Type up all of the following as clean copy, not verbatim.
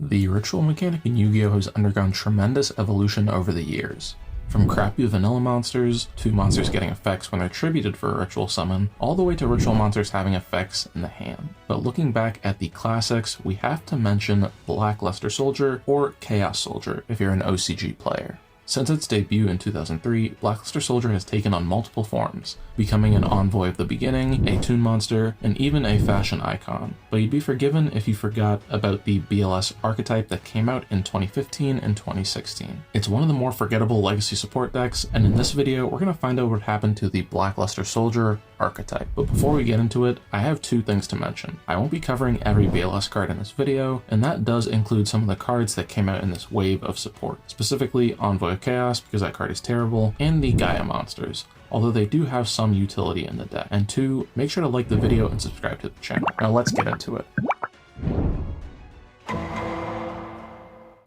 The ritual mechanic in Yu-Gi-Oh! Has undergone tremendous evolution over the years. From crappy vanilla monsters, to monsters getting effects when they're tributed for a ritual summon, all the way to ritual monsters having effects in the hand. But looking back at the classics, we have to mention Black Luster Soldier, or Chaos Soldier if you're an OCG player. Since its debut in 2003, Black Luster Soldier has taken on multiple forms, becoming an envoy of the beginning, a toon monster, and even a fashion icon. But you'd be forgiven if you forgot about the BLS archetype that came out in 2015 and 2016. It's one of the more forgettable legacy support decks, and in this video we're going to find out what happened to the Black Luster Soldier archetype. But before we get into it, I have two things to mention. I won't be covering every BLS card in this video, and that does include some of the cards that came out in this wave of support, specifically Envoy of Chaos, because that card is terrible, and the Gaia monsters, although they do have some utility in the deck. And two, make sure to like the video and subscribe to the channel. Now let's get into it.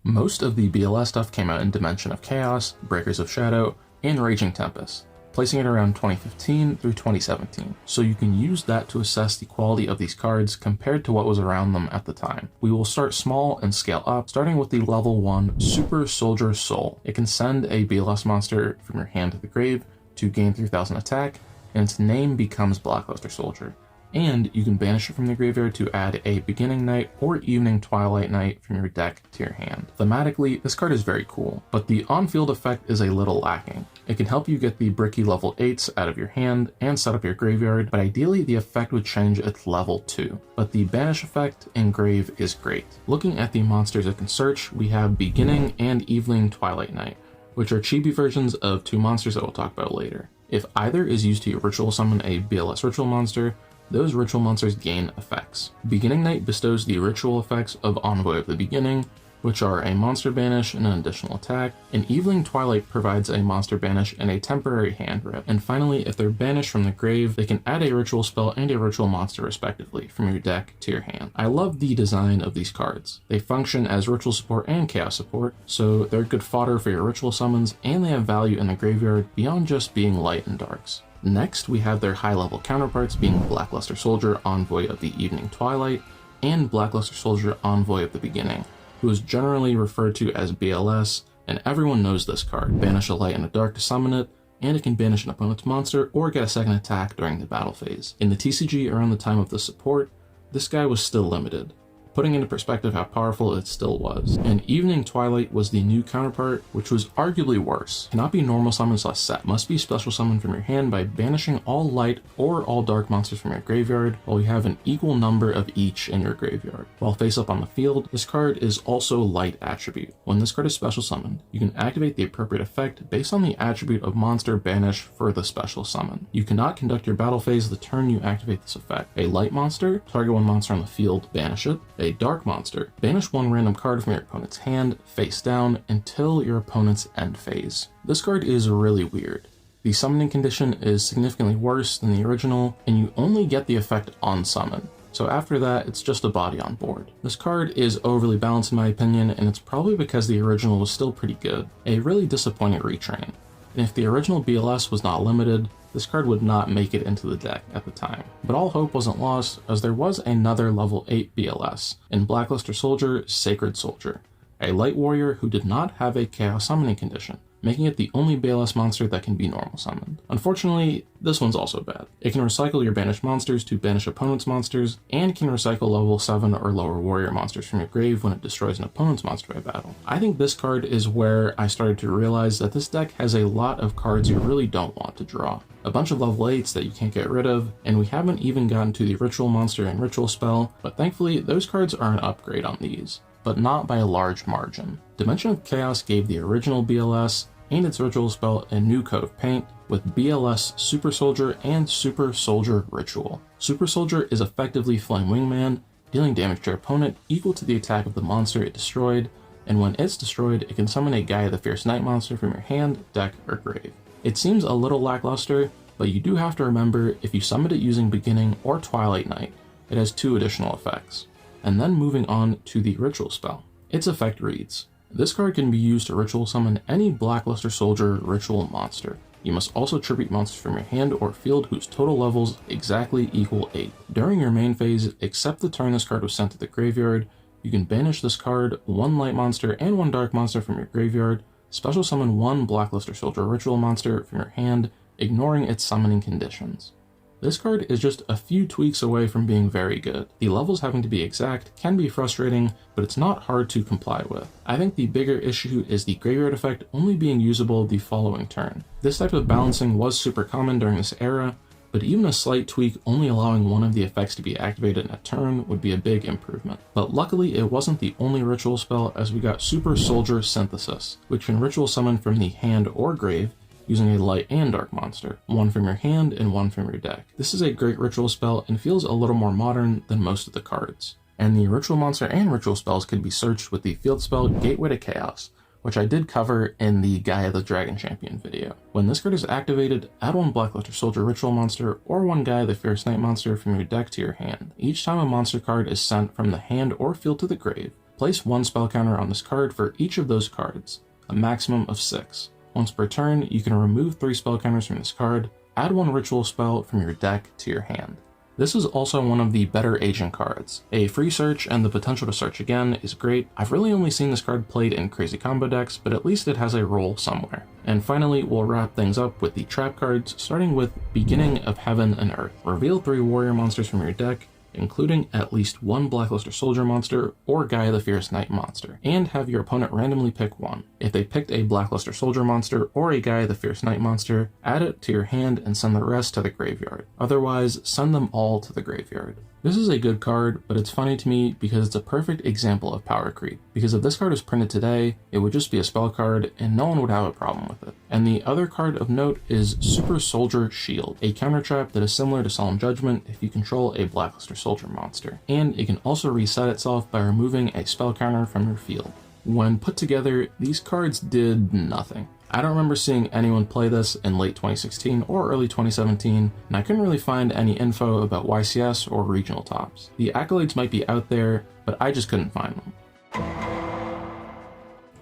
Most of the BLS stuff came out in Dimension of Chaos, Breakers of Shadow, and Raging Tempest, placing it around 2015 through 2017, so you can use that to assess the quality of these cards compared to what was around them at the time. We will start small and scale up, starting with the level 1 Super Soldier Soul. It can send a BLS monster from your hand to the grave to gain 3000 attack, and its name becomes Black Luster Soldier. And you can banish it from the graveyard to add a Beginning Night or Evening Twilight Night from your deck to your hand. Thematically, this card is very cool, but the on-field effect is a little lacking. It can help you get the bricky level 8s out of your hand and set up your graveyard, but ideally the effect would change its level 2. But the banish effect in grave is great. Looking at the monsters it can search, we have Beginning and Evening Twilight Night, which are chibi versions of two monsters that we'll talk about later. If either is used to ritual summon a BLS ritual monster, those ritual monsters gain effects. Beginning Night bestows the ritual effects of Envoy of the Beginning, which are a monster banish and an additional attack, and Evening Twilight provides a monster banish and a temporary hand rip. And finally, if they're banished from the grave, they can add a ritual spell and a ritual monster respectively from your deck to your hand. I love the design of these cards. They function as ritual support and chaos support, so they're good fodder for your ritual summons, and they have value in the graveyard beyond just being light and darks. Next, we have their high-level counterparts being Black Luster Soldier, Envoy of the Evening Twilight, and Black Luster Soldier, Envoy of the Beginning, who is generally referred to as BLS, and everyone knows this card. Banish a light and a dark to summon it, and it can banish an opponent's monster or get a second attack during the battle phase. In the TCG around the time of the support, this guy was still limited, putting into perspective how powerful it still was. And Evening Twilight was the new counterpart, which was arguably worse. Cannot be normal summons less set, must be special summon from your hand by banishing all light or all dark monsters from your graveyard, while you have an equal number of each in your graveyard. While face up on the field, this card is also light attribute. When this card is special summoned, you can activate the appropriate effect based on the attribute of monster banish for the special summon. You cannot conduct your battle phase the turn you activate this effect. A light monster, target one monster on the field, banish it. A dark monster, banish one random card from your opponent's hand, face down, until your opponent's end phase. This card is really weird. The summoning condition is significantly worse than the original, and you only get the effect on summon. So after that, it's just a body on board. This card is overly balanced in my opinion, and it's probably because the original was still pretty good. A really disappointing retrain. And if the original BLS was not limited, this card would not make it into the deck at the time. But all hope wasn't lost, as there was another level 8 BLS in Black Luster Soldier, Sacred Soldier, a light warrior who did not have a chaos summoning condition, making it the only BLS monster that can be normal summoned. Unfortunately, this one's also bad. It can recycle your banished monsters to banish opponent's monsters, and can recycle level 7 or lower warrior monsters from your grave when it destroys an opponent's monster by battle. I think this card is where I started to realize that this deck has a lot of cards you really don't want to draw. A bunch of level 8s that you can't get rid of, and we haven't even gotten to the ritual monster and ritual spell, but thankfully those cards are an upgrade on these, but not by a large margin. Dimension of Chaos gave the original BLS and its ritual spell a new coat of paint with BLS Super Soldier and Super Soldier Ritual. Super Soldier is effectively Flame Wingman, dealing damage to your opponent equal to the attack of the monster it destroyed, and when it's destroyed, it can summon a Gaia the Fierce Night monster from your hand, deck, or grave. It seems a little lackluster, but you do have to remember if you summon it using Beginning or Twilight Night, it has two additional effects. And then moving on to the ritual spell. Its effect reads, this card can be used to ritual summon any Black Luster Soldier ritual monster. You must also tribute monsters from your hand or field whose total levels exactly equal 8. During your main phase, except the turn this card was sent to the graveyard, You can banish this card, 1 light monster and 1 dark monster from your graveyard, special summon 1 Blackluster Soldier ritual monster from your hand, ignoring its summoning conditions. This card is just a few tweaks away from being very good. The levels having to be exact can be frustrating, but it's not hard to comply with. I think the bigger issue is the graveyard effect only being usable the following turn. This type of balancing was super common during this era, but even a slight tweak only allowing one of the effects to be activated in a turn would be a big improvement. But luckily it wasn't the only ritual spell, as we got Super Soldier Synthesis, which can ritual summon from the hand or grave, using a light and dark monster, 1 from your hand and 1 from your deck. This is a great ritual spell and feels a little more modern than most of the cards. And the ritual monster and ritual spells can be searched with the field spell Gateway to Chaos, which I did cover in the Gaia the Dragon Champion video. When this card is activated, add 1 Blackluster Soldier ritual monster or 1 Gaia the Fierce Knight monster from your deck to your hand. Each time a monster card is sent from the hand or field to the grave, place 1 spell counter on this card for each of those cards, a maximum of 6. Once per turn, you can remove 3 spell counters from this card, add 1 ritual spell from your deck to your hand. This is also one of the better agent cards. A free search and the potential to search again is great. I've really only seen this card played in crazy combo decks, but at least it has a role somewhere. And finally, we'll wrap things up with the trap cards, starting with Beginning of Heaven and Earth. Reveal 3 warrior monsters from your deck, including at least 1 Blackluster Soldier monster or Gaia the Fierce Knight monster, and have your opponent randomly pick 1. If they picked a Blackluster Soldier monster or a Gaia the Fierce Knight monster, add it to your hand and send the rest to the graveyard. Otherwise, send them all to the graveyard. This is a good card, but it's funny to me because it's a perfect example of power creep. Because if this card was printed today, it would just be a spell card and no one would have a problem with it. And the other card of note is Super Soldier Shield, a counter trap that is similar to Solemn Judgment if you control a Blackluster Soldier monster. And it can also reset itself by removing a spell counter from your field. When put together, these cards did nothing. I don't remember seeing anyone play this in late 2016 or early 2017, and I couldn't really find any info about YCS or regional tops. The accolades might be out there, but I just couldn't find them.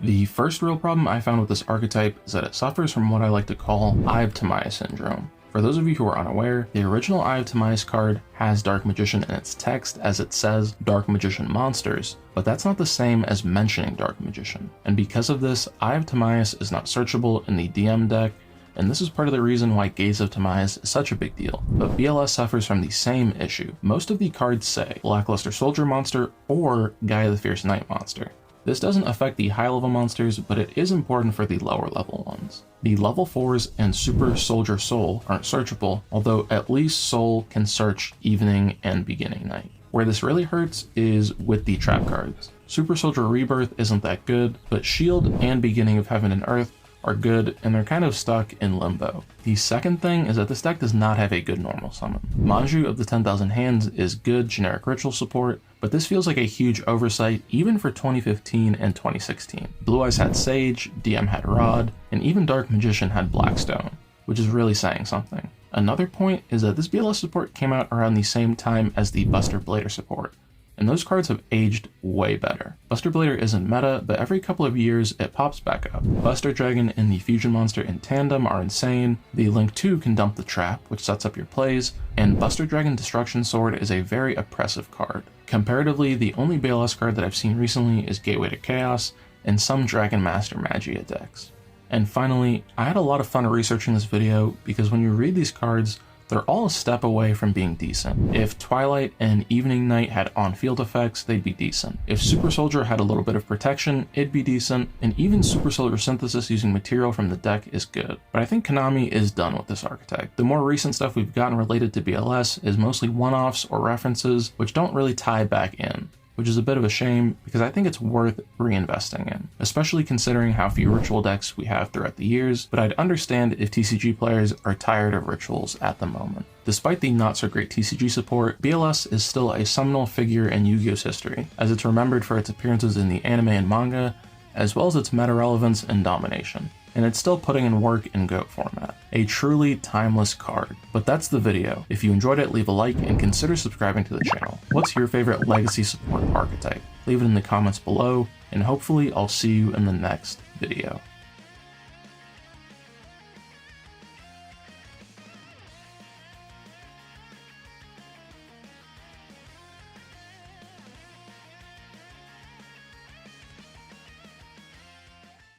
The first real problem I found with this archetype is that it suffers from what I like to call Eye of Timaeus syndrome. For those of you who are unaware, the original Eye of Timaeus card has Dark Magician in its text as it says Dark Magician monsters, but that's not the same as mentioning Dark Magician. And because of this, Eye of Timaeus is not searchable in the DM deck, and this is part of the reason why Gaze of Timaeus is such a big deal. But BLS suffers from the same issue. Most of the cards say Blackluster Soldier monster or Gaia the Fierce Knight monster. This doesn't affect the high level monsters, but it is important for the lower level ones. The level 4s and Super Soldier Soul aren't searchable, although at least Soul can search Evening and Beginning Night. Where this really hurts is with the trap cards. Super Soldier Rebirth isn't that good, but Shield and Beginning of Heaven and Earth are good, and they're kind of stuck in limbo. The second thing is that this deck does not have a good normal summon. Manju of the 10,000 Hands is good generic ritual support, but this feels like a huge oversight even for 2015 and 2016. Blue Eyes had Sage, DM had Rod, and even Dark Magician had Blackstone, which is really saying something. Another point is that this BLS support came out around the same time as the Buster Blader support, and those cards have aged way better. Buster Blader isn't meta, but every couple of years it pops back up. Buster Dragon and the Fusion Monster in tandem are insane, the Link 2 can dump the trap, which sets up your plays, and Buster Dragon Destruction Sword is a very oppressive card. Comparatively, the only BLS card that I've seen recently is Gateway to Chaos, and some Dragon Master Magia decks. And finally, I had a lot of fun researching this video because when you read these cards, they're all a step away from being decent. If Twilight and Evening Night had on-field effects, they'd be decent. If Super Soldier had a little bit of protection, it'd be decent, and even Super Soldier Synthesis using material from the deck is good. But I think Konami is done with this archetype. The more recent stuff we've gotten related to BLS is mostly one-offs or references, which don't really tie back in, which is a bit of a shame because I think it's worth reinvesting in, especially considering how few ritual decks we have throughout the years, but I'd understand if TCG players are tired of rituals at the moment. Despite the not so great TCG support, BLS is still a seminal figure in Yu-Gi-Oh's history, as it's remembered for its appearances in the anime and manga, as well as its meta relevance and domination. And it's still putting in work in GOAT format. A truly timeless card. But that's the video. If you enjoyed it, leave a like and consider subscribing to the channel. What's your favorite legacy support archetype? Leave it in the comments below, and hopefully I'll see you in the next video.